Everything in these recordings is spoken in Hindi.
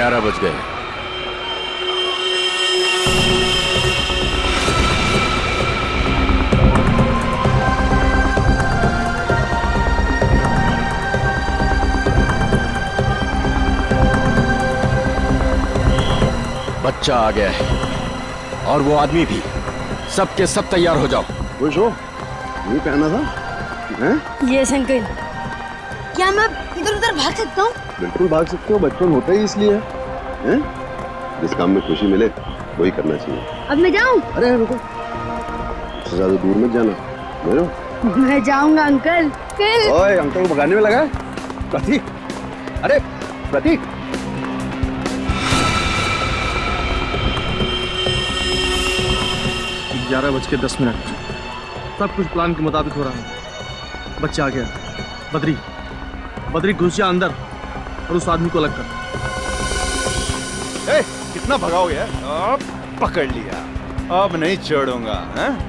11 बज गए। बच्चा आ गया है और वो आदमी भी। सब के सब तैयार हो जाओ। खुश हो? ये पहना था हैं? Yes uncle. क्या मैं इधर उधर भाग सकता हूँ? बिल्कुल भाग सकते हो, बचपन होता ही इसलिए है। जिस काम में खुशी मिले वही करना चाहिए। अब मैं जाऊँ? अरे रुको, उससे ज्यादा दूर मत जाना। मेरे मैं जाऊंगा अंकल। कल ओए, अंकल को भगाने में लगा है? प्रतीक, अरे प्रतीक। 11:10। सब कुछ प्लान के मुताबिक हो रहा है। बच्चा आ गया। बद्री घुस जा अंदर और उस आदमी को अलग कर। कितना भगाओगे? अब पकड़ लिया, अब नहीं छोड़ूंगा।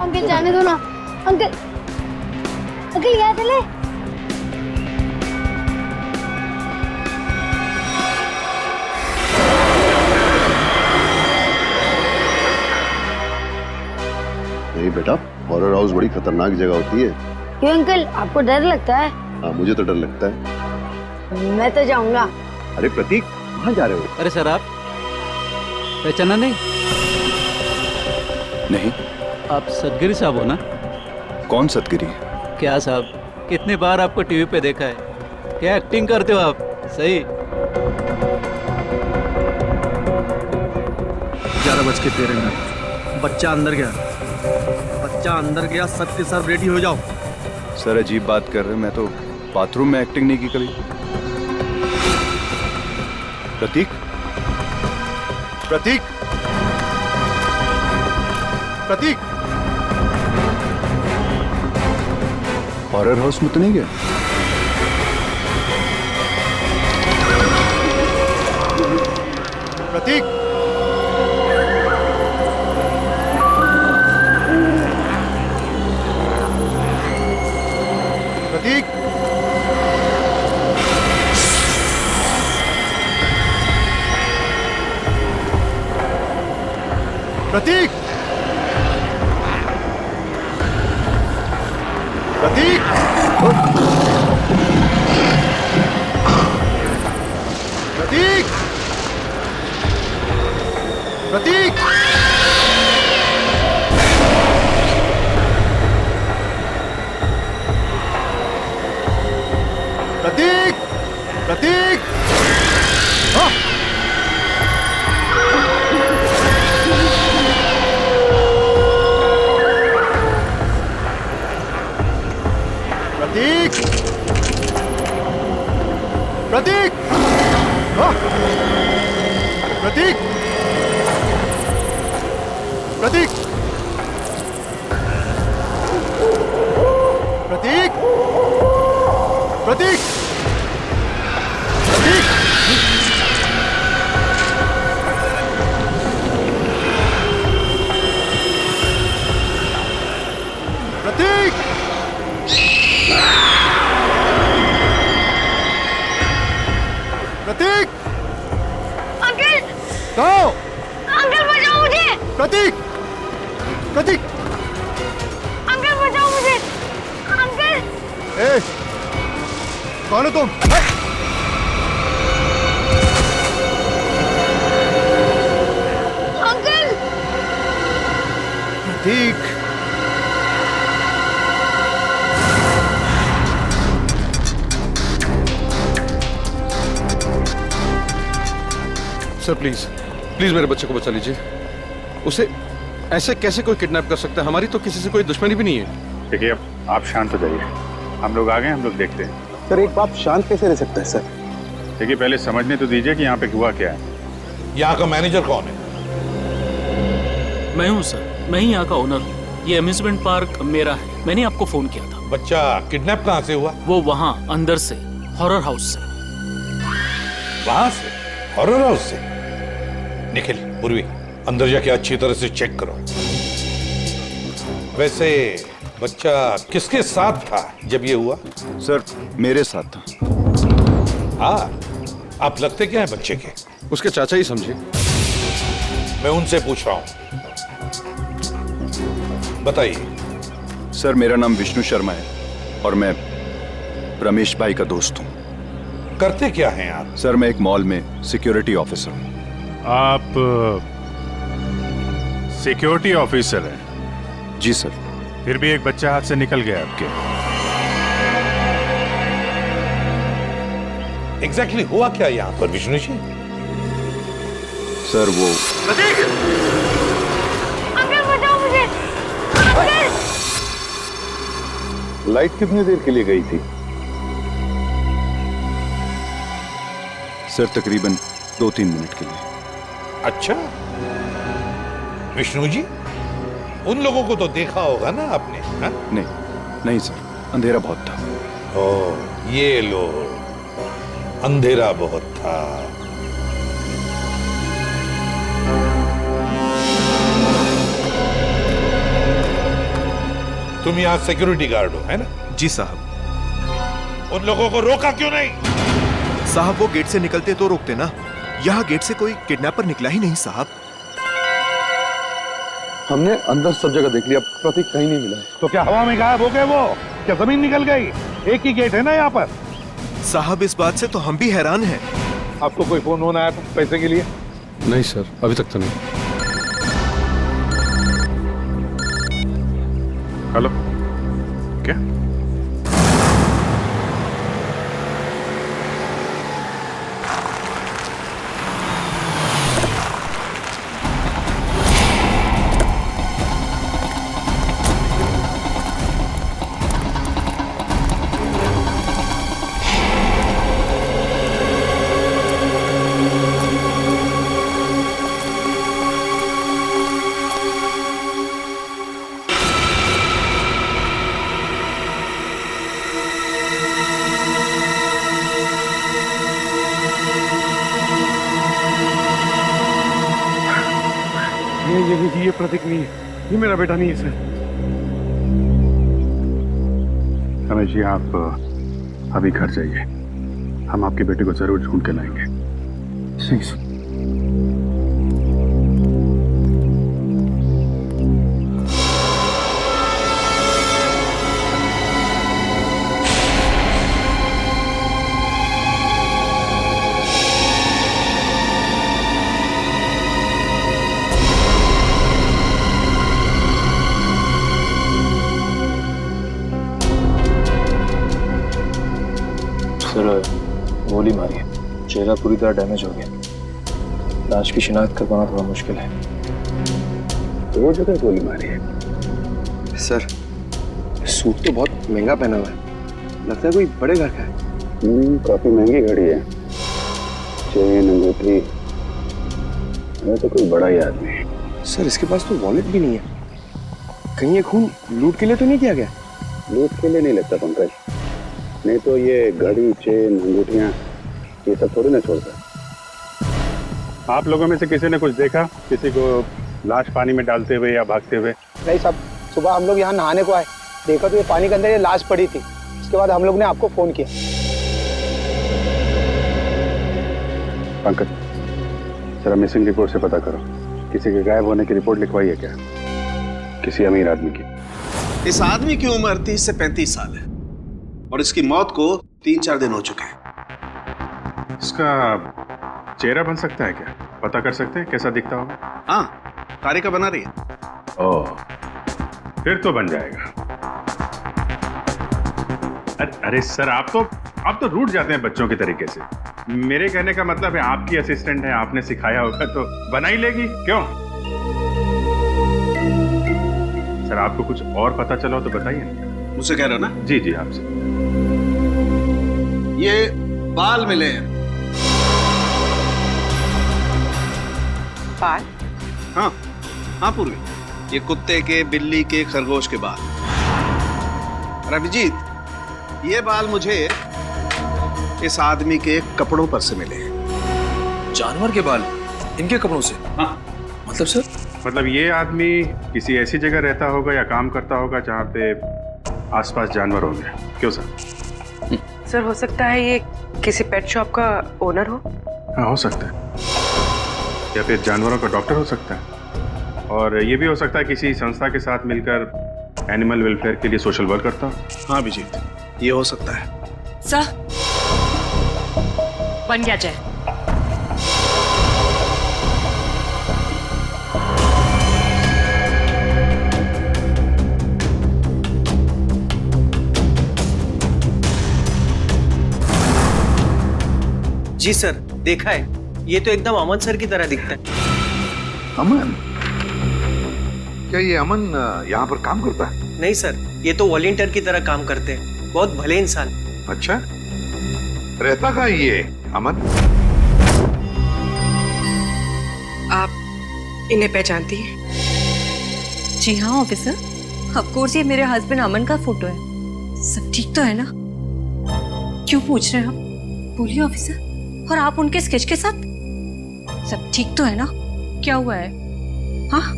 अंकल जाने दो ना। अंकल अंकल यहाँ चले। नहीं बेटा, हॉरर हाउस बड़ी खतरनाक जगह होती है। क्यों अंकल, आपको डर लगता है? हाँ, मुझे तो डर लगता है। मैं तो जाऊंगा। अरे प्रतीक, कहाँ जा रहे हो? अरे सर, आप पहचाना नहीं? नहीं। आप सदगिरी साहब हो ना? कौन सतगिरी? क्या साहब, कितनी बार आपको टीवी पे देखा है। क्या एक्टिंग करते हो आप, सही। 11:13। बच्चा अंदर गया। सब के सब रेडी हो जाओ। सर अजीब बात कर रहे हैं, मैं तो बाथरूम में एक्टिंग नहीं की कभी। प्रतीक, प्रतीक, प्रतीक, हॉरर हाउस में तो नहीं गया? प्रतीक, प्रतीक, प्रतीक, प्रतीक, प्रतीक, प्रतीक, प्रतीक, प्रतीक, हाँ। प्रतीक, प्रतीक, हाँ। प्रतीक, प्रतीक, प्रतीक, प्रतीक, प्रतीक, प्रतीक, प्रतीक, अंकल, कहो। अंकल बचाओ मुझे। प्रतीक, प्रतीक, अंकल बचाओ मुझे। अंकल, ए, कौन हो तुम? Uncle, Pratik, sir please please मेरे बच्चे को बचा लीजिए। उसे ऐसे कैसे कोई किडनैप कर सकता है? हमारी तो किसी से कोई दुश्मनी भी नहीं है। देखिए, अब आप शांत हो जाइए। हम लोग आ गए, हम लोग देखते हैं। सर, एक बाप शांत कैसे रह सकता है सर? देखिए, पहले समझने तो दीजिए कि यहाँ पे हुआ क्या है। यहाँ का मैनेजर कौन है? मैं हूँ सर, मैं ही यहाँ का ओनर हूँ। ये अम्यूजमेंट पार्क मेरा है। मैंने आपको फोन किया था। बच्चा किडनैप कहाँ से हुआ? वो वहाँ अंदर से, हॉरर हाउस से। वहां से? हॉरर हाउस से? निखिल, पूर्वी, अंदर जाके अच्छी तरह से चेक करो। वैसे बच्चा किसके साथ था जब ये हुआ? सर मेरे साथ था। हाँ, आप लगते क्या है बच्चे के? उसके चाचा ही समझे। मैं उनसे पूछ रहा हूं, बताइए। सर मेरा नाम विष्णु शर्मा है और मैं रमेश भाई का दोस्त हूँ। करते क्या हैं आप? सर मैं एक मॉल में सिक्योरिटी ऑफिसर हूँ। आप सिक्योरिटी ऑफिसर हैं? जी सर। फिर भी एक बच्चा हाथ से निकल गया आपके। एग्जैक्टली हुआ क्या यहाँ पर विष्णु जी? सर वो अंकल बचाओ मुझे। अंकल! लाइट कितनी देर के लिए गई थी? सर तकरीबन 2-3 मिनट के लिए। अच्छा विष्णु जी, उन लोगों को तो देखा होगा ना आपने? हा? नहीं सर, अंधेरा बहुत था। ओ ये लो, अंधेरा बहुत था। तुम यहाँ सिक्योरिटी गार्ड हो, है ना? जी साहब। उन लोगों को रोका क्यों नहीं? साहब वो गेट से निकलते तो रोकते ना, यहाँ गेट से कोई किडनैपर निकला ही नहीं साहब। हमने अंदर सब जगह देख लिया, प्रतीक कहीं नहीं मिला है। तो क्या हवा में गायब हो गए वो? क्या जमीन निकल गई? एक ही गेट है ना यहाँ पर। साहब इस बात से तो हम भी हैरान हैं। आपको कोई फोन होना है पैसे के लिए? नहीं सर, अभी तक तो नहीं। हेलो, क्या? ये प्रतीक नहीं है, ये मेरा बेटा नहीं है सर। रमेश जी आप अभी घर जाइए, हम आपके बेटे को जरूर ढूंढ के लाएंगे। ठीक सर। सर गोली मारी है, चेहरा पूरी तरह डैमेज हो गया। लाश की शिनाख्त कर पाना थोड़ा मुश्किल है। दो जगह गोली मारी है। सर सूट तो बहुत महंगा पहना हुआ है, लगता है कोई बड़े घर का है। काफी महंगी घड़ी है, चेन अंगूठी, तो कोई बड़ा ही आदमी है। सर इसके पास तो वॉलेट भी नहीं है, कहीं ये खून लूट के लिए तो नहीं किया गया? लूट के लिए नहीं लगता पंकज, नहीं तो ये घड़ी, चेन, अंगूठियां ये सब थोड़ी ना छोड़ता। आप लोगों में से किसी ने कुछ देखा, किसी को लाश पानी में डालते हुए या भागते हुए? नहीं साहब, सुबह हम लोग यहाँ नहाने को आए, देखा तो ये पानी के अंदर ये लाश पड़ी थी। उसके बाद हम लोग ने आपको फोन किया। पंकज जरा मिसिंग रिपोर्ट से पता करो, किसी के गायब होने की रिपोर्ट लिखवाई है क्या? किसी अमीर आदमी की। इस आदमी की उम्र 30 से 35 साल है और इसकी मौत को 3-4 दिन हो चुके हैं। इसका चेहरा बन सकता है क्या? पता कर सकते हैं कैसा दिखता होगा? हाँ, तारिका बना रही है। ओह, फिर तो बन जाएगा। अरे सर आप तो रूठ जाते हैं बच्चों के तरीके से। मेरे कहने का मतलब है आपकी असिस्टेंट है, आपने सिखाया होगा तो बना ही लेगी, क्यों? सर आपको कुछ और पता चला हो तो बताइए। मुझसे कह रहे हो ना? जी जी आपसे। ये बाल मिले हैं। बाल? हाँ पूर्वी, ये कुत्ते के, बिल्ली के, खरगोश के बाल। और अभिजीत, ये बाल मुझे इस आदमी के कपड़ों पर से मिले हैं। जानवर के बाल इनके कपड़ों से? हाँ। मतलब सर? मतलब ये आदमी किसी ऐसी जगह रहता होगा या काम करता होगा जहाँ पे आसपास जानवर होंगे, क्यों सर? सर हो सकता है ये किसी पेट शॉप का ओनर हो। हाँ हो सकता है। या फिर जानवरों का डॉक्टर हो सकता है, और ये भी हो सकता है किसी संस्था के साथ मिलकर एनिमल वेलफेयर के लिए सोशल वर्क करता हो। हाँ अभिजीत, ये हो सकता है। सर, बन गया चाय। जी सर, देखा है, ये तो एकदम अमन सर की तरह दिखता है। अमन? क्या ये अमन यहाँ पर काम करता है? नहीं सर, ये तो वॉलंटियर की तरह काम करते हैं, बहुत भले इंसान। अच्छा, रहता कहाँ ये अमन? आप इन्हें पहचानती हैं? जी हाँ ऑफिसर, ऑफ कोर्स ये मेरे हस्बैंड अमन का फोटो है। सब ठीक तो है ना? क्यों पूछ रहे हैं आप? बोलिए ऑफिसर। और आप उनके स्केच के साथ? सब ठीक तो है ना? क्या हुआ है? हाँ?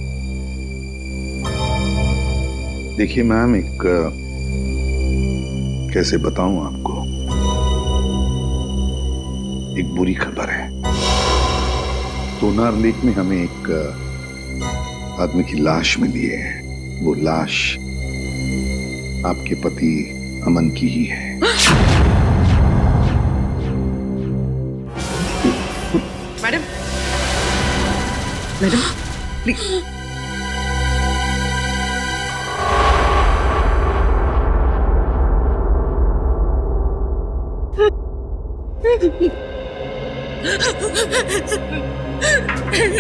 देखिए मैम, एक कैसे बताऊं आपको, एक बुरी खबर है। सोनार लेक में हमें एक आदमी की लाश मिली है। वो लाश आपके पति अमन की ही है। Madam, madam please.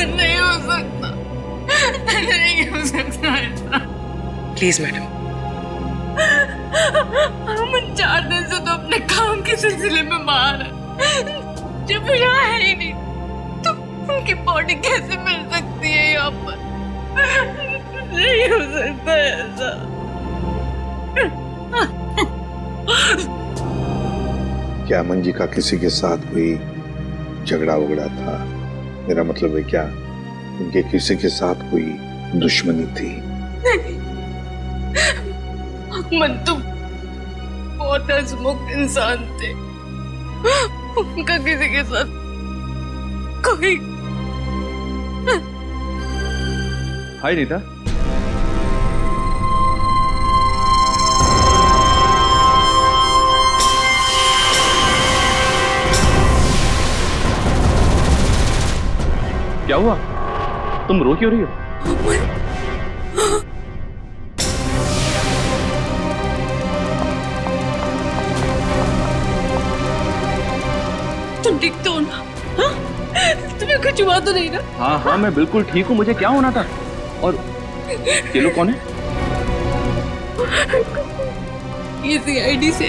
नहीं हो सकता, नहीं हो सकता ऐसा। Please madam. हम 4 दिन से तो अपने काम के सिलसिले में बाहर हैं। जब यहाँ है ही नहीं तो उनकी बॉडी कैसे मिल सकती है यहाँ पर? नहीं हो सकता ऐसा। क्या अमन जी का किसी के साथ कोई झगड़ा वगड़ा था? मेरा मतलब है, क्या उनके किसी के साथ कोई दुश्मनी थी? नहीं, अमन तो बहुत हंसमुख इंसान थे। उनका किसी के साथ कोई। हाय नीता। क्या हुआ? तुम रो क्यों रही हो? तुम ठीक तो हो ना? हाँ? तुम्हें कुछ हुआ तो नहीं ना? हाँ हाँ, मैं बिल्कुल ठीक हूँ। मुझे क्या होना था? और ये लोग कौन है? ये CID से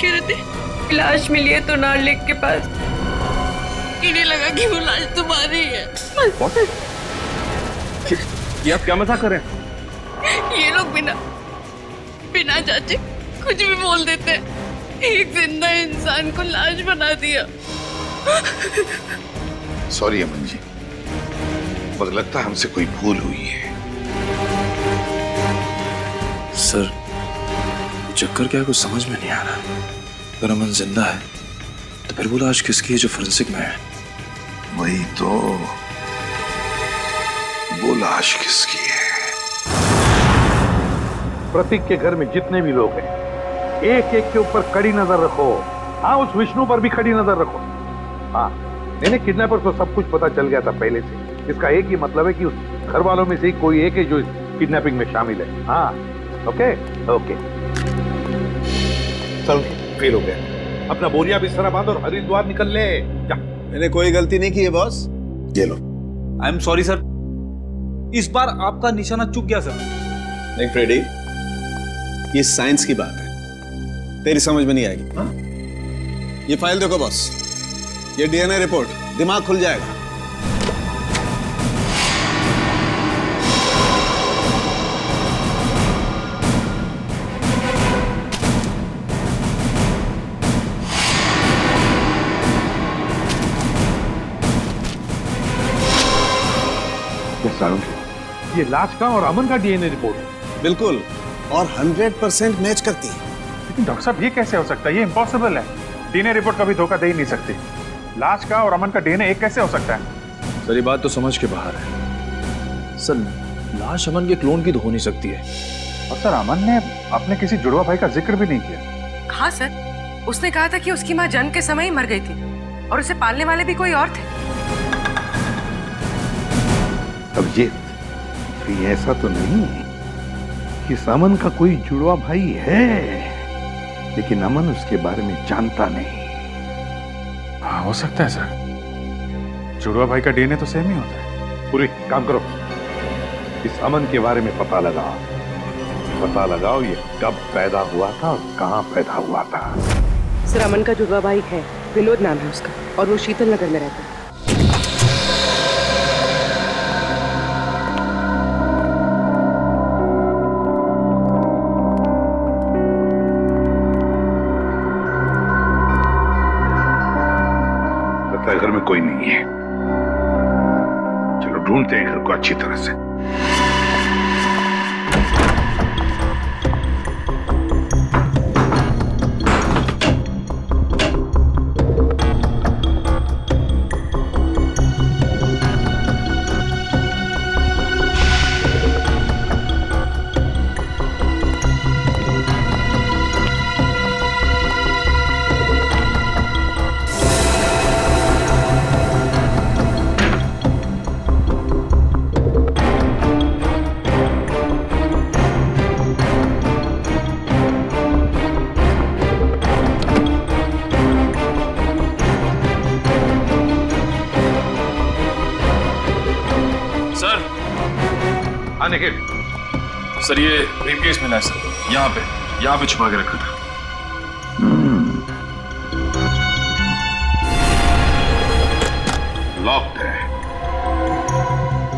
कह रहे थे लाश मिली है तो नार लेक के पास। इन्हें लगा कि वो लाश तुम्हारी है। ये आप क्या मजाक कर रहे हैं? ये लोग बिना जांचे कुछ भी बोल देते हैं। एक जिंदा इंसान को लाश बना दिया। सॉरी अमन जी, पर लगता है हमसे कोई भूल हुई है। सर, चक्कर क्या है, कुछ समझ में नहीं आ रहा। अगर अमन जिंदा है तो फिर वो लाश किसकी है जो फोरेंसिक में है? वही तो, वो लाश किसकी है? प्रतीक के घर में जितने भी लोग हैं, एक एक के ऊपर कड़ी नजर रखो। हाँ, उस विष्णु पर भी कड़ी नजर रखो। हाँ, मैंने किडनैपर को सब कुछ पता चल गया था पहले से। इसका एक ही मतलब है कि उस घर वालों में से कोई एक है जो इस किडनैपिंग में शामिल है। हाँ, ओके ओके। चल, फेल हो गया। अपना बोरिया बिस्तरा बांध और हरिद्वार निकल ले जा। मैंने कोई गलती नहीं की है बॉस। ये लो। आई एम सॉरी सर, इस बार आपका निशाना चूक गया सर। नहीं फ्रेडी, ये साइंस की बात है, तेरी समझ में नहीं आएगी। हा? ये फाइल देखो बॉस, ये DNA रिपोर्ट, दिमाग खुल जाएगा। ये लाश का और अमन का DNA रिपोर्ट है। बिल्कुल, और 100% मैच करती है। लेकिन डॉक्टर साहब, ये कैसे हो सकता है? ये इम्पॉसिबल है। DNA रिपोर्ट कभी धोखा दे ही नहीं सकती। लाश का और अमन का DNA एक कैसे हो सकता है? सर ये बात तो समझ के बाहर है सर। लाश अमन के क्लोन की तो हो नहीं सकती है। और सर अमन ने अपने किसी जुड़वा भाई का जिक्र भी नहीं किया। हाँ सर, उसने कहा था कि उसकी माँ जन्म के समय ही मर गई थी और उसे पालने वाले भी कोई और थे। अब ये ऐसा तो नहीं कि अमन का कोई जुड़वा भाई है, लेकिन अमन उसके बारे में जानता नहीं। हाँ हो सकता है सर, जुड़वा भाई का डीएनए तो सेम ही होता है। पूरी काम करो, इस अमन के बारे में पता लगाओ ये कब पैदा हुआ था और कहाँ पैदा हुआ था। सर अमन का जुड़वा भाई है, विनोद नाम है उसका, और वो शीतल नगर में रहता है। लगता है घर में कोई नहीं है। चलो ढूंढते हैं घर को अच्छी तरह से। सर ये ब्रीफकेस मिला है सर, यहाँ पे छुपा के रखा था। लॉक्ड है,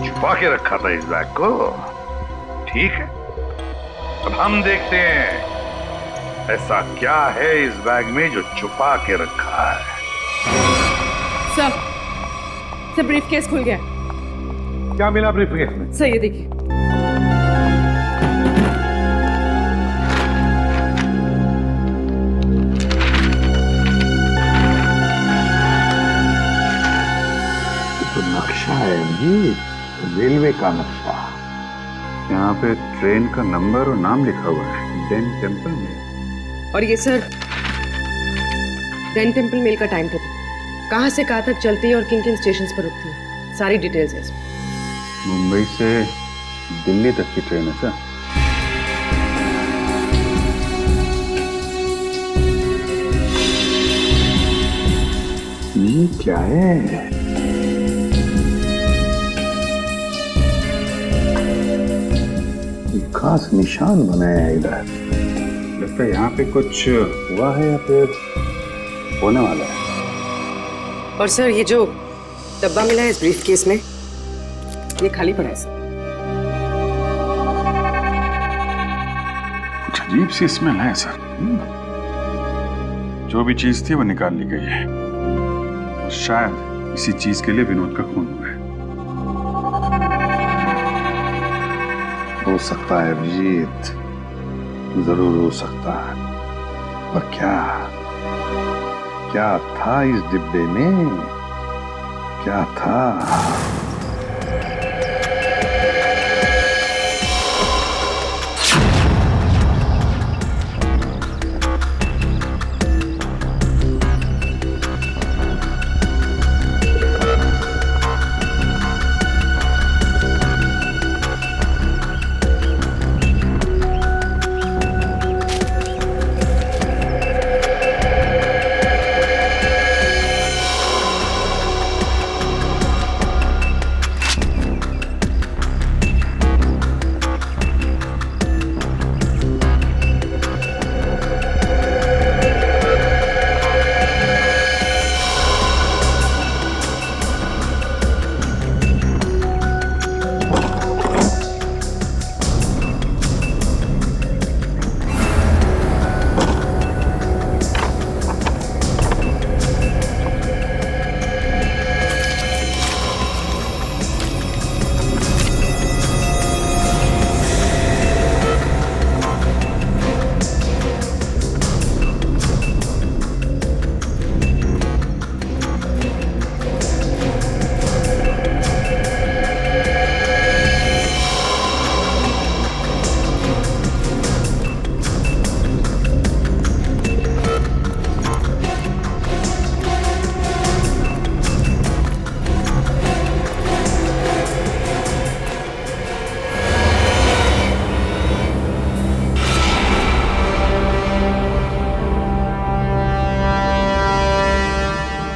छुपा के रखा था इस बैग को। ठीक है, अब हम देखते हैं ऐसा क्या है इस बैग में जो छुपा के रखा है। सर ब्रीफकेस खुल गया। क्या मिला ब्रीफकेस में? सर ये देखिए। नक्शा है जी, रेलवे का नक्शा। यहाँ पे ट्रेन का नंबर और नाम लिखा हुआ है, डेन टेम्पल में। और ये सर डेन टेम्पल मेल का टाइम टेबल, कहाँ से कहाँ तक चलती है और किन किन स्टेशन पर रुकती है, सारी डिटेल्स है इसमें। मुंबई से दिल्ली तक की ट्रेन है सर। ये क्या है? खास निशान बनाया है इधर। लगता है यहाँ पे कुछ हुआ है या फिर होने वाला है। और सर ये जो डब्बा मिला है इस ब्रीफकेस में, ये खाली पड़ा है सर। कुछ अजीब सी स्मेल है सर। जो भी चीज थी वो निकाल ली गई है और शायद इसी चीज के लिए विनोद का खून हुआ है। हो सकता है अभिजीत, जरूर हो सकता है, पर क्या था इस डिब्बे में? क्या था?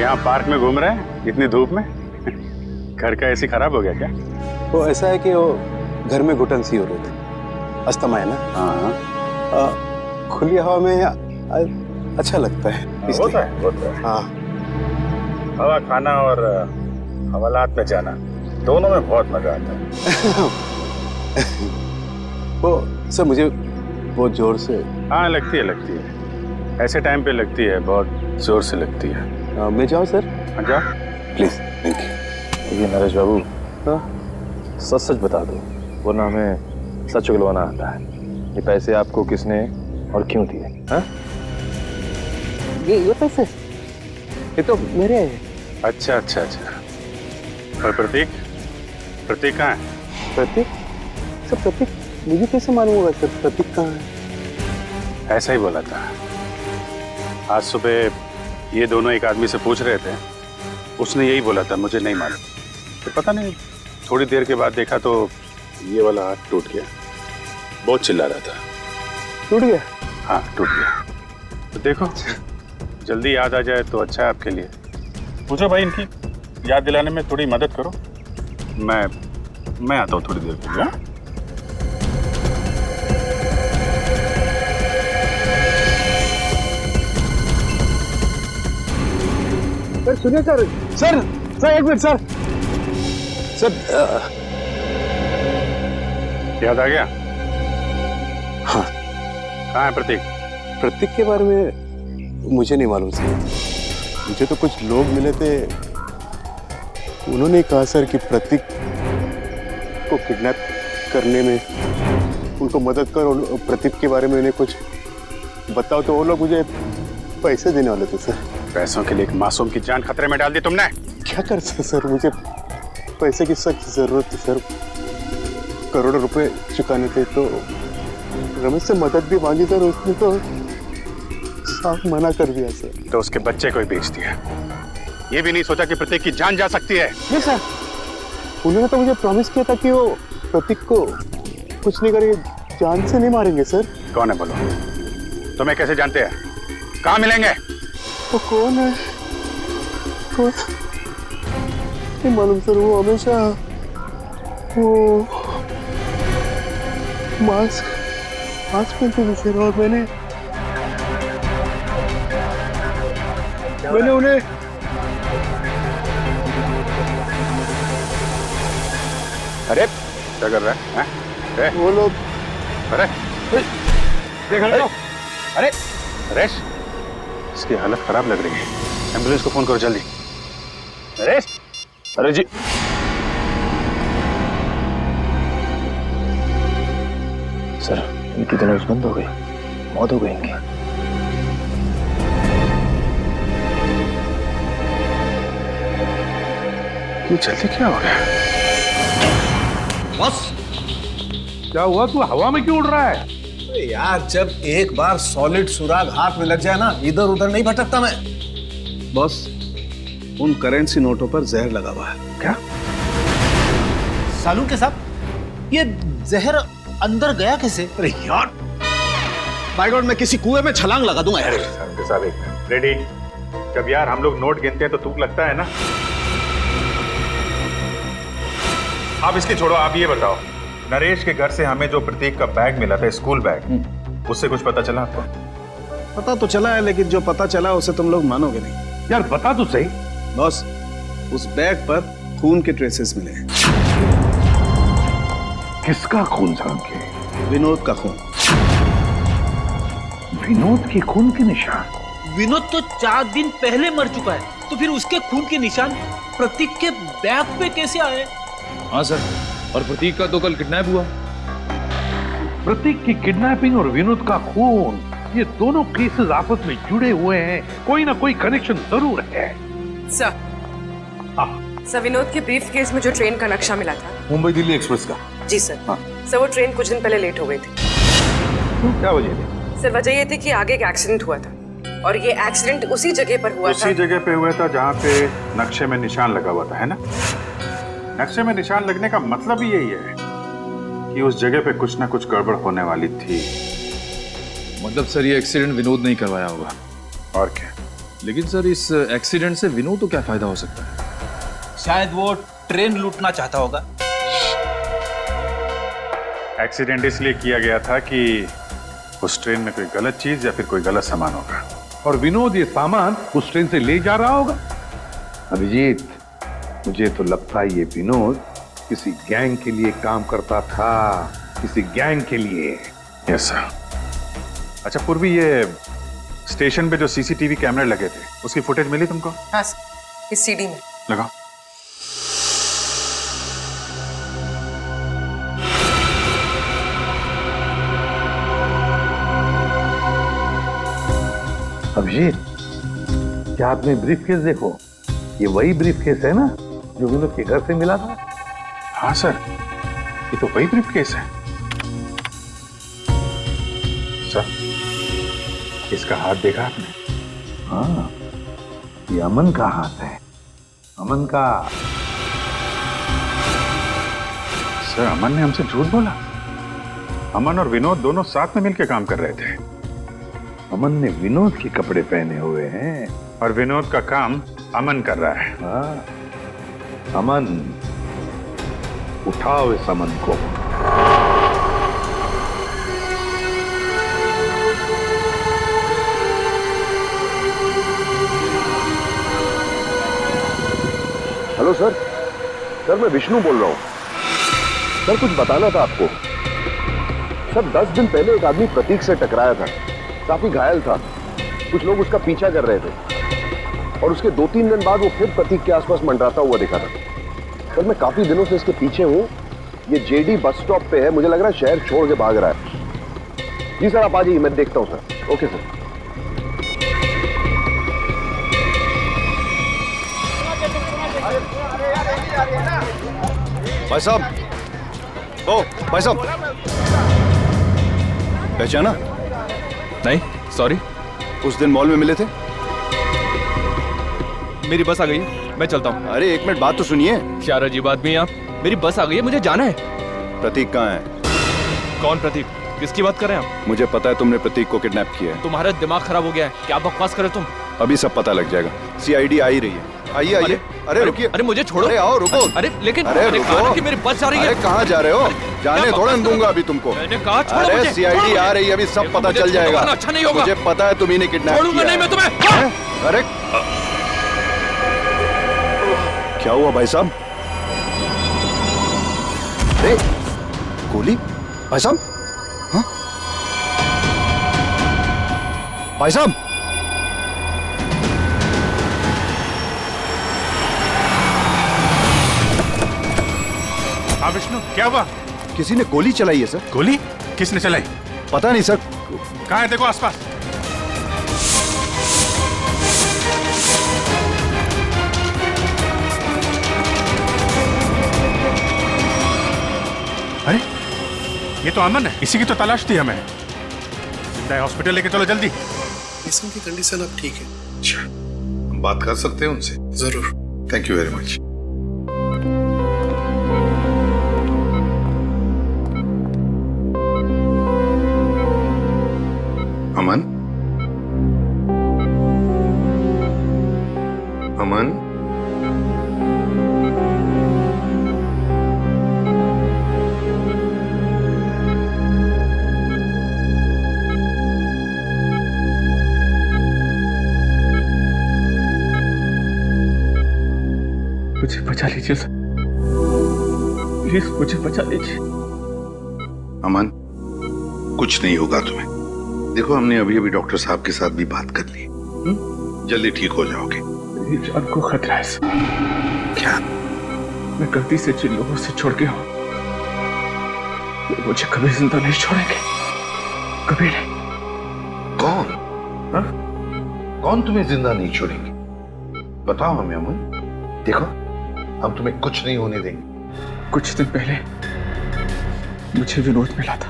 यहाँ पार्क में घूम रहे हैं इतनी धूप में? घर का एसी खराब हो गया क्या? वो ऐसा है कि वो घर में घुटन सी हो रही थी, अस्थमा है ना। हाँ। खुली हवा में अच्छा लगता है। होता है। हाँ। हवा खाना और हवालात में जाना दोनों में बहुत मजा आता है। वो सर मुझे बहुत जोर से। हाँ लगती है। ऐसे टाइम पे लगती है, बहुत जोर से लगती है। मैं जाऊँ सर? हाँ जाओ प्लीज। Thank you. ये नरेश बाबू, सच सच बता दो, वरना हमें सच उगलवाना आता है। ये पैसे आपको किसने और क्यों दिए? हाँ? ये पैसे ये तो मेरे हैं। अच्छा। और प्रतीक कहाँ है? प्रतीक? सर प्रतीक मुझे कैसे मालूम होगा सर प्रतीक कहाँ है? ऐसा ही बोला था। आज सुबह ये दोनों एक आदमी से पूछ रहे थे, उसने यही बोला था, मुझे नहीं मालूम। तो पता नहीं, थोड़ी देर के बाद देखा तो ये वाला हाथ टूट गया। बहुत चिल्ला रहा था। टूट गया? हाँ टूट गया। तो देखो जल्दी याद आ जाए तो अच्छा है आपके लिए। पूछो भाई, इनकी याद दिलाने में थोड़ी मदद करो। मैं आता हूँ थोड़ी देर के लिए। सर सुनिए सर। एक मिनट सर। याद आ गया? हाँ। कहाँ है प्रतीक? प्रतीक के बारे में मुझे नहीं मालूम सर। मुझे तो कुछ लोग मिले थे, उन्होंने कहा सर कि प्रतीक को किडनैप करने में उनको मदद करो। प्रतीक के बारे में उन्हें कुछ बताओ तो वो लोग मुझे पैसे देने वाले थे सर। पैसों के लिए एक मासूम की जान खतरे में डाल दी तुमने। क्या कर सकते सर, मुझे पैसे की सख्त जरूरत थी सर। करोड़ों रुपए चुकाने थे तो रमेश से मदद भी मांगी सर, उसने तो साफ मना कर दिया सर। तो उसके बच्चे को ही बेच दिया। ये भी नहीं सोचा कि प्रतीक की जान जा सकती है? नहीं सर, उन्होंने तो मुझे प्रॉमिस किया था कि वो प्रतीक को कुछ नहीं करेंगे, जान से नहीं मारेंगे सर। कौन है बोलो? तुम्हें कैसे जानते हैं? कहाँ मिलेंगे? वो कौन है? कौन? नहीं मालूम सर। वो हमेशा वो मास्क पहनते थे सर, और मैंने उन्हें अरे क्या कर रहा है? हैं? वो लोग अरे देख लो। अरे नरेश, इसकी हालत खराब लग रही है, एम्बुलेंस को फोन करो जल्दी। नरेश। अरे जी सर, इनकी तो नब्ज बंद हो गई, मौत हो गई इनकी। ये जल्दी क्या हो गया? बस क्या हुआ? तू हवा में क्यों उड़ रहा है? यार जब एक बार सॉलिड सुराग हाथ में लग जाए ना, इधर उधर नहीं भटकता मैं। बॉस, उन करेंसी नोटों पर जहर लगा हुआ है। क्या? सालू के साहब, ये जहर अंदर गया कैसे? अरे यार, बाय गॉड, मैं किसी कुएं में छलांग लगा दूंगा यार। साहब रेडी? जब यार हम लोग नोट गिनते हैं तो तुक लगता है ना। आप इसकी छोड़ो, आप ये बताओ, नरेश के घर से हमें जो प्रतीक का बैग मिला था, स्कूल बैग, उससे कुछ पता चला आपको? पता तो चला है, लेकिन जो पता चला उसे तुम लोग मानोगे नहीं। यार बता तो सही। बॉस, उस बैग पर खून के ट्रेसेस मिले हैं। किसका खून साहब के? विनोद का खून। विनोद के खून के निशान? विनोद तो 4 दिन पहले मर चुका है, तो फिर उसके खून के निशान प्रतीक के बैग पे कैसे आए? हाँ सर, और प्रतीक का तो कल किडनैप हुआ। प्रतीक की किडनैपिंग और विनोद का खून, ये दोनों केसेस आपस में जुड़े हुए हैं, कोई ना कोई कनेक्शन जरूर है। सर, विनोद के ब्रीफ केस में जो ट्रेन का नक्शा मिला था, मुंबई दिल्ली एक्सप्रेस का। जी सर। सर, वो ट्रेन कुछ दिन पहले लेट हो गई थी। क्या वजह थी? सर, वजह ये थी कि आगे एक एक्सीडेंट हुआ था, और ये एक्सीडेंट उसी जगह पर हुआ था। उसी जगह पे हुआ था जहाँ पे नक्शे में निशान लगा हुआ था, है ना? नक्शे में निशान लगने का मतलब ही यही है कि उस जगह पे कुछ ना कुछ गड़बड़ होने वाली थी। मतलब सर, ये एक्सीडेंट विनोद नहीं करवाया होगा? और क्या? लेकिन सर इस एक्सीडेंट से विनोद को क्या फायदा हो सकता है? शायद वो ट्रेन लूटना चाहता होगा। एक्सीडेंट इसलिए किया गया था कि उस ट्रेन में कोई गलत चीज या फिर कोई गलत सामान होगा और विनोद ये सामान उस ट्रेन से ले जा रहा होगा। अभिजीत, मुझे तो लगता है ये विनोद किसी गैंग के लिए काम करता था, किसी गैंग के लिए। Yes sir. अच्छा पूर्वी, ये स्टेशन पे जो सीसीटीवी कैमरे लगे थे उसकी फुटेज मिली तुमको? हाँ सर, इस सीडी में लगाओ। अभिजीत, क्या आपने ब्रीफकेस देखो? ये वही ब्रीफकेस है ना जो विनोद के घर से मिला था? हाँ सर, ये तो वही ब्रीफकेस है। सर, इसका हाथ देखा आपने? हाँ, ये अमन का हाथ है, अमन का। सर, अमन ने हमसे झूठ बोला। अमन और विनोद दोनों साथ में मिलकर काम कर रहे थे। अमन ने विनोद के कपड़े पहने हुए हैं और विनोद का काम अमन कर रहा है। हाँ, अमन, उठाओ इस अमन को। हेलो सर, मैं विष्णु बोल रहा हूं। सर, कुछ बताना था आपको। सर, 10 दिन पहले एक आदमी प्रतीक से टकराया था, काफी घायल था। कुछ लोग उसका पीछा कर रहे थे और उसके 2-3 दिन बाद वो फिर प्रतीक के आसपास मंडराता हुआ दिखा था। सर, मैं काफी दिनों से इसके पीछे हूं। ये जेडी बस स्टॉप पे है, मुझे लग रहा है शहर छोड़ के भाग रहा है। जी सर, आप आ जाइए, मैं देखता हूं सर। Okay sir. भाई साहब, ओ भाई साहब, पहचाना? नहीं, सॉरी। उस दिन मॉल में मिले थे। मेरी बस आ गई है, मैं चलता हूँ। अरे एक मिनट, बात तो सुनिए। क्या अजीब आदमी है आप। मेरी बस आ गई है, मुझे जाना है। प्रतीक कहाँ है? कौन प्रतीक? किसकी बात कर रहे हैं आप? मुझे पता है तुमने प्रतीक को किडनैप किया है। तुम्हारा दिमाग खराब हो गया है, क्या बकवास कर रहे तुम? अभी सब पता लग जाएगा। सीआईडी आ ही रही है। आइए आइए। अरे रुकिए। अरे मुझे छोड़ो। अरे आओ, रुको। अरे लेकिन अरे रुको कि मेरी बस जा रही है। अरे कहाँ जा रहे हो? जाने थोड़ा दूंगा अभी तुमको। मैंने कहा छोड़ो मुझे। अरे सीआईडी आ रही है, अभी सब पता चल जाएगा। अच्छा नहीं होगा। मुझे पता है तुम ही ने किडनैप किया। छोड़ूंगा नहीं मैं तुम्हें। अरे क्या हुआ भाई साहब? अरे गोली? भाई साहब? हाँ? भाई साहब? हाँ विष्णु, क्या हुआ? किसी ने गोली चलाई है सर। गोली? किसने चलाई? पता नहीं सर। कहाँ है? देखो आसपास। अरे ये तो अमन है, इसी की तो तलाश थी हमें। जिंदा है, हॉस्पिटल लेके चलो जल्दी। इसकी कंडीशन अब ठीक है। अच्छा, हम बात कर सकते हैं उनसे? जरूर। Thank you very much. Aman, Aman, मुझे बचा लीजिए सर, प्लीज मुझे बचा लीजिए। अमन, कुछ नहीं होगा तुम्हें। देखो, हमने अभी अभी डॉक्टर साहब के साथ भी बात कर ली। जल्दी ठीक हो जाओगे। मेरी जान को खतरा है सर। क्या? मैं गलती से जिन लोगों से छोड़ गया हूं, वो मुझे कभी जिंदा नहीं छोड़ेंगे, कभी नहीं। कौन? हा? कौन तुम्हें जिंदा नहीं छोड़ेंगे? बताओ हमें अमन। देखो, हम तुम्हें कुछ नहीं होने देंगे। कुछ दिन पहले मुझे विनोद मिला था।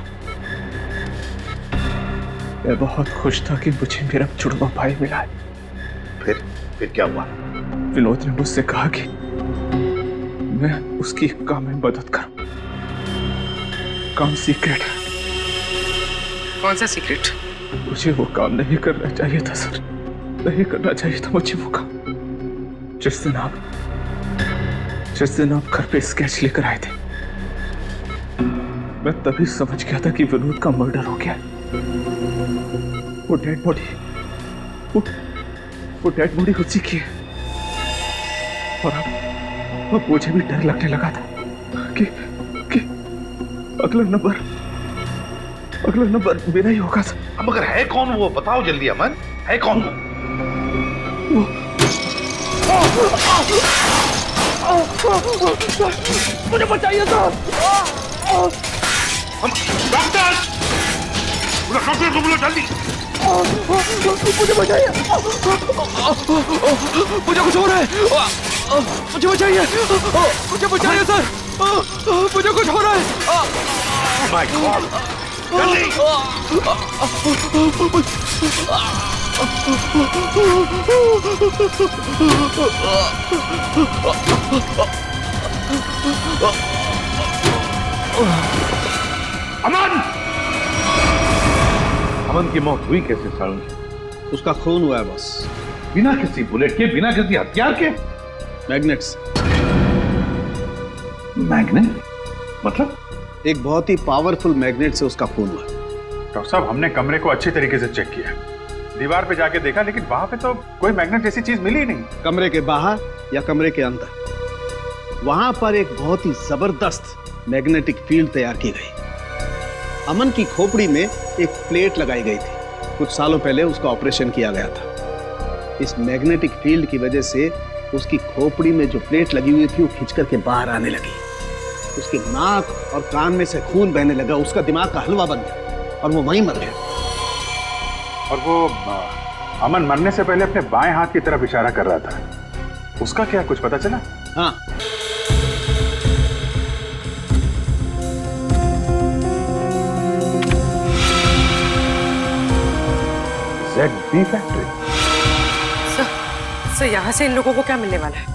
मैं बहुत खुश था कि मुझे मेरा जुड़वा भाई मिला है। फिर क्या हुआ? विनोद ने मुझसे कहा कि मैं उसकी काम में मदद करूं। काम सीक्रेट है। कौन सा सीक्रेट? मुझे वो काम नहीं करना चाहिए था सर। नहीं करना चाहिए था मुझे वो काम। जिस दिन आप घर पे स्केच लेकर आए थे, मैं तभी समझ गया था कि विनोद का मर्डर हो गया। वो डेड बॉडी उसी की है। और अब मुझे भी डर लगने लगा था कि अगला नंबर मेरा ही होगा। अब मगर है कौन वो, बताओ जल्दी अमन, है कौन वो? मुझे बचाइए सर। डॉक्टर को बोलो जल्दी। मुझे बचाइए, मुझे कुछ हो रहा है, मुझे बचाइए, मुझे बचाइए सर, मुझे कुछ हो रहा है। माय गॉड, जल्दी। अमन की मौत हुई कैसे सारुण? उसका खून हुआ है बॉस। बिना किसी बुलेट के, बिना किसी हथियार के? मैग्नेट्स। मैग्नेट मतलब? एक बहुत ही पावरफुल मैग्नेट से उसका खून हुआ। डॉक्टर साहब, हमने कमरे को अच्छी तरीके से चेक किया, दीवार पे जाके देखा, लेकिन वहां पे तो कोई मैग्नेट जैसी चीज मिली ही नहीं। कमरे के बाहर या कमरे के अंदर, वहां पर एक बहुत ही जबरदस्त मैग्नेटिक फील्ड तैयार की गई। अमन की खोपड़ी में एक प्लेट लगाई गई थी। कुछ सालों पहले उसका ऑपरेशन किया गया था। इस मैग्नेटिक फील्ड की वजह से उसकी खोपड़ी में जो प्लेट लगी हुई थी वो खिंच करके बाहर आने लगी। उसके नाक और कान में से खून बहने लगा, उसका दिमाग का हलवा बन गया और वो वहीं मर गया। और वो अमन मरने से पहले अपने बाएं हाथ की तरफ इशारा कर रहा था, उसका क्या कुछ पता चला? हाँ, ZB फैक्ट्री। सर यहाँ से इन लोगों को क्या मिलने वाला है?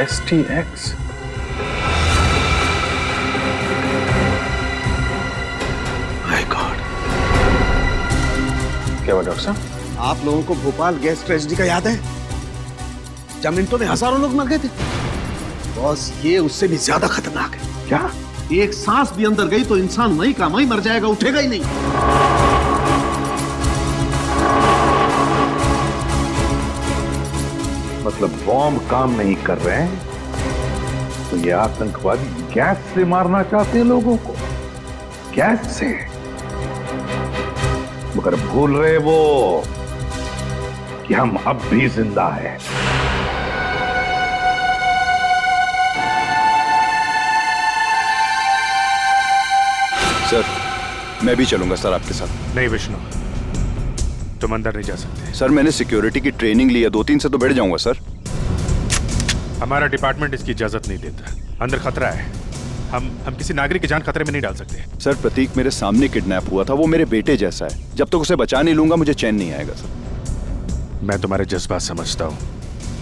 STX। My God. क्या हुआ डॉक्टर साहब? आप लोगों को भोपाल गैस ट्रेजेडी का याद है? जब मिनटों में हजारों लोग मर गए थे। बॉस, ये उससे भी ज्यादा खतरनाक है। क्या? एक सांस भी अंदर गई तो इंसान वहीं का वहीं मर जाएगा, उठेगा ही नहीं। मतलब बॉम्ब काम नहीं कर रहे हैं तो ये आतंकवादी गैस से मारना चाहते हैं लोगों को, गैस से। मगर भूल रहे वो कि हम अब भी जिंदा हैं। सर, मैं भी चलूंगा सर आपके साथ। नहीं विष्णु, तुम अंदर नहीं जा सकते। सर, मैंने सिक्योरिटी की ट्रेनिंग ली है, 2-3 से तो बैठ जाऊंगा सर। हमारा डिपार्टमेंट इसकी इजाजत नहीं देता। अंदर खतरा है, हम किसी नागरिक की जान खतरे में नहीं डाल सकते। सर, प्रतीक मेरे सामने किडनैप हुआ था, वो मेरे बेटे जैसा है। जब तक उसे बचा नहीं लूंगा मुझे चैन नहीं आएगा सर। मैं तुम्हारे जज्बात समझता हूँ,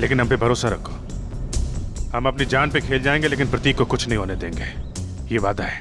लेकिन हम पे भरोसा रखो। हम अपनी जान पे खेल जाएंगे, लेकिन प्रतीक को कुछ नहीं होने देंगे, ये वादा है।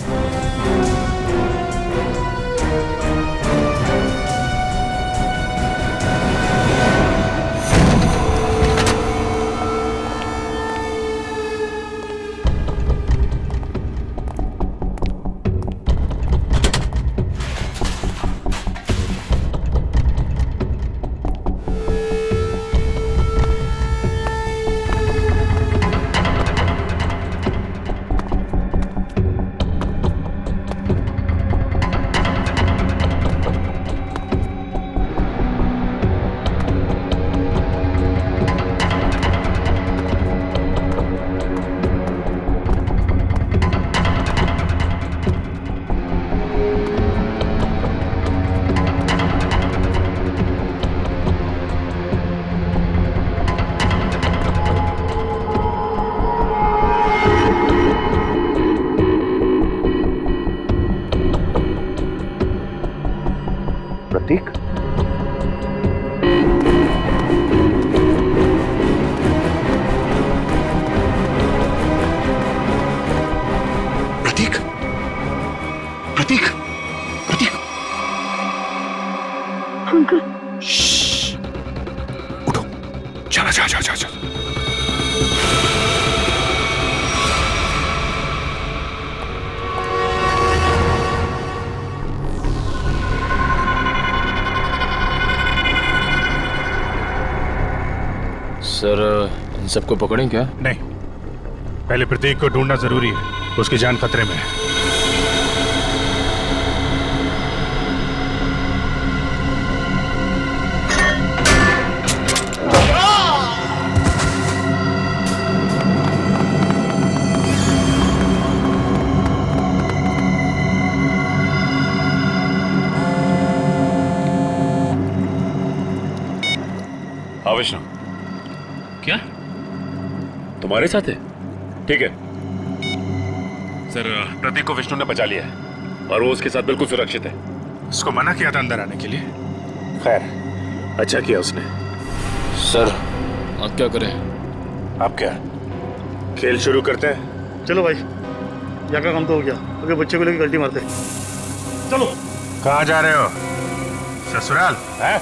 प्रतीक, प्रतीक, प्रतीक, प्रतीक, अंकल उठो, चला जा जा जा जा। सर इन सबको पकड़ें क्या? नहीं, पहले प्रतीक को ढूंढना जरूरी है, उसकी जान खतरे में है। हाँ विष्णु, क्या तुम्हारे साथ है? ठीक है सर, प्रतीक को विष्णु ने बचा लिया है और वो उसके साथ बिल्कुल सुरक्षित है। उसको मना किया था अंदर आने के लिए। खैर, अच्छा किया उसने। सर अब क्या करें? अब क्या, खेल शुरू करते हैं? चलो भाई, यहाँ का काम तो हो गया, अगर बच्चे को लेकर गलती मारते चलो। कहाँ जा रहे हो? ससुराल है?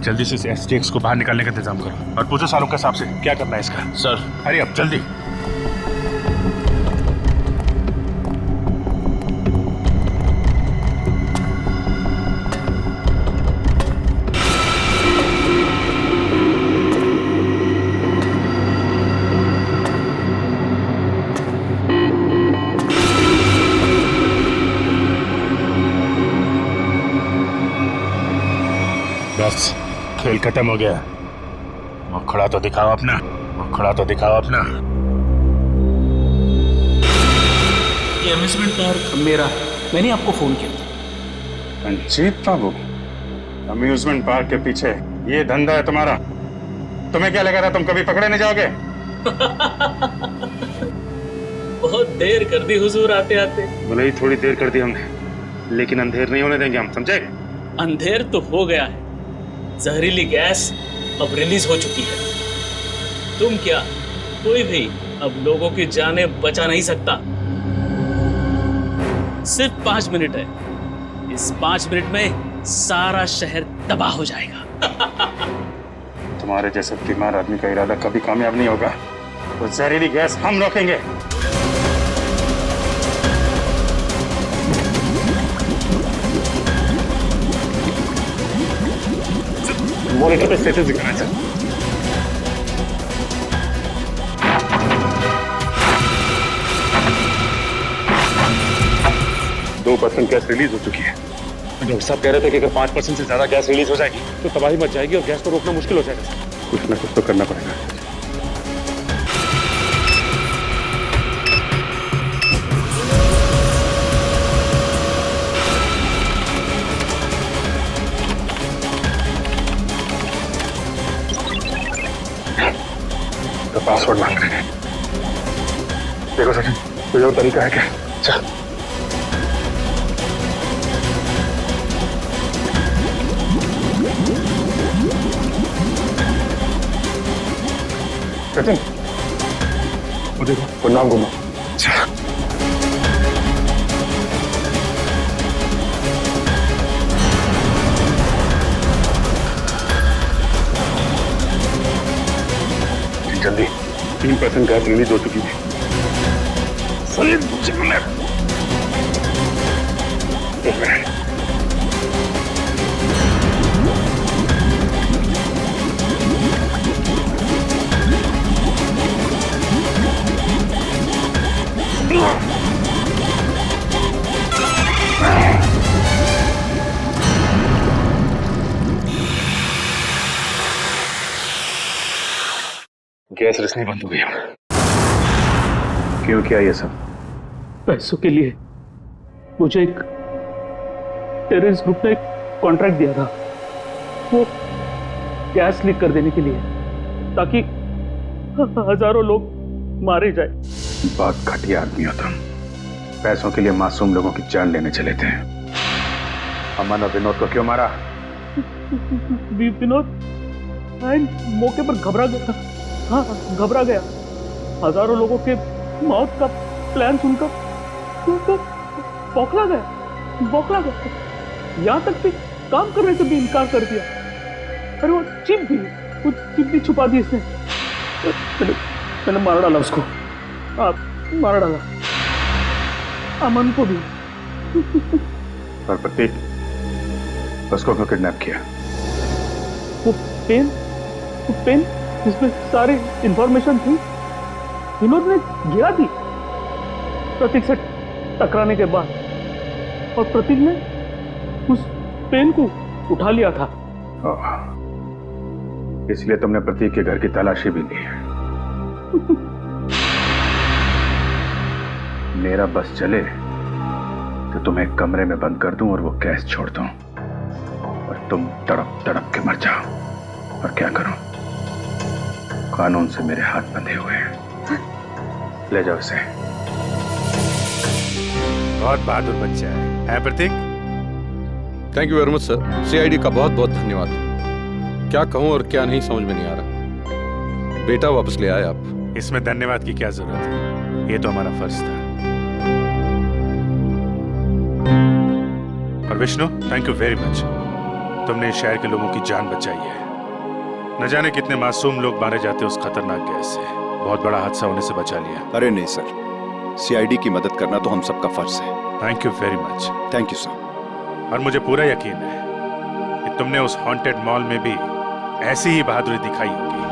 जल्दी से इस STX को बाहर निकालने का इंतजाम करो और पूछो सालों के हिसाब से क्या करना है इसका। सर अरे अब जल्दी। बस खेल खत्म हो गया। मुखड़ा तो दिखाओ अपना, मुखड़ा तो दिखाओ अपना। ये अम्यूजमेंट पार्क मेरा, मैंने आपको फोन किया। रंजीत बाबू, अम्यूजमेंट पार्क के पीछे ये धंधा है तुम्हारा? तुम्हें क्या लगा था तुम कभी पकड़े नहीं जाओगे? बहुत देर कर दी हुजूर आते आते। भले ही थोड़ी देर कर दी हमने, लेकिन अंधेर नहीं होने देंगे हम, समझे? अंधेर तो हो गया है, जहरीली गैस अब रिलीज हो चुकी है। तुम क्या, कोई भी अब लोगों की जानें बचा नहीं सकता। सिर्फ 5 मिनट है, इस 5 मिनट में सारा शहर तबाह हो जाएगा। तुम्हारे जैसे बीमार आदमी का इरादा कभी कामयाब नहीं होगा। वो जहरीली गैस हम रोकेंगे। मॉनिटर पे स्टेटस दिखाना चाहिए। दो 2% गैस रिलीज हो चुकी है। डॉक्टर साहब कह रहे थे कि अगर 5% से ज्यादा गैस रिलीज हो जाएगी तो तबाही मच जाएगी और गैस को रोकना मुश्किल हो जाएगा। कुछ ना कुछ तो करना पड़ेगा। तो पासवर्ड मांग रहे हैं। देखो सचिन, कोई और तरीका है क्या? चल। सचिन, वो देखो, वो नाम घुमा। चल। जल्दी, 3% गैस रिलीज हो चुकी है। सलीम, एक मिनट। गैस रिसनी बंद हो गई। क्यों किया ये सब? पैसों के लिए। मुझे एक टेररिस्ट ग्रुप ने एक कॉन्ट्रैक्ट दिया था, वो गैस लीक कर देने के लिए, ताकि हजारों लोग मारे जाए। बहुत घटिया आदमी हो तुम। पैसों के लिए मासूम लोगों की जान लेने चले थे। अमन और विनोद को क्यों मारा? विनोद मौके पर घबरा गया। हाँ, घबरा गया। हजारों लोगों के मौत का प्लान सुनकर बौखला गया। यहाँ तक कि काम करने से भी इनकार कर दिया। अरे वो चिप भी छुपा दी इसने। मैंने मार डाला उसको। मार डाला अमन को भी। और प्रतीक, उसको क्यों किडनैप किया? वो पेन जिसमें सारी इंफॉर्मेशन थी, विनोद ने गिरा दी प्रतीक से टकराने के बाद, और प्रतीक ने उस पेन को उठा लिया था। इसलिए तुमने प्रतीक के घर की तलाशी भी ली। मेरा बस चले तो तुम्हें एक कमरे में बंद कर दूं और वो गैस छोड़ दूं, और तुम तड़प तड़प के मर जाओ। और क्या करूं? कानून से मेरे हाथ बंधे हुए हैं। ले जाओ इसे। बहुत बहादुर बच्चा है Prateek? Thank you very much sir. CID का बहुत बहुत धन्यवाद। क्या कहूं और क्या नहीं समझ में नहीं आ रहा। बेटा वापस ले आए आप। इसमें धन्यवाद की क्या जरूरत है, ये तो हमारा फर्ज था। और Vishnu, thank you very much. तुमने इस शहर के लोगों की जान बचाई है। न जाने कितने मासूम लोग मारे जाते उस खतरनाक गैस से। बहुत बड़ा हादसा होने से बचा लिया। अरे नहीं सर, सीआईडी की मदद करना तो हम सबका फर्ज है। Thank you very much. Thank you sir. और मुझे पूरा यकीन है कि तुमने उस हॉन्टेड मॉल में भी ऐसी ही बहादुरी दिखाई होगी।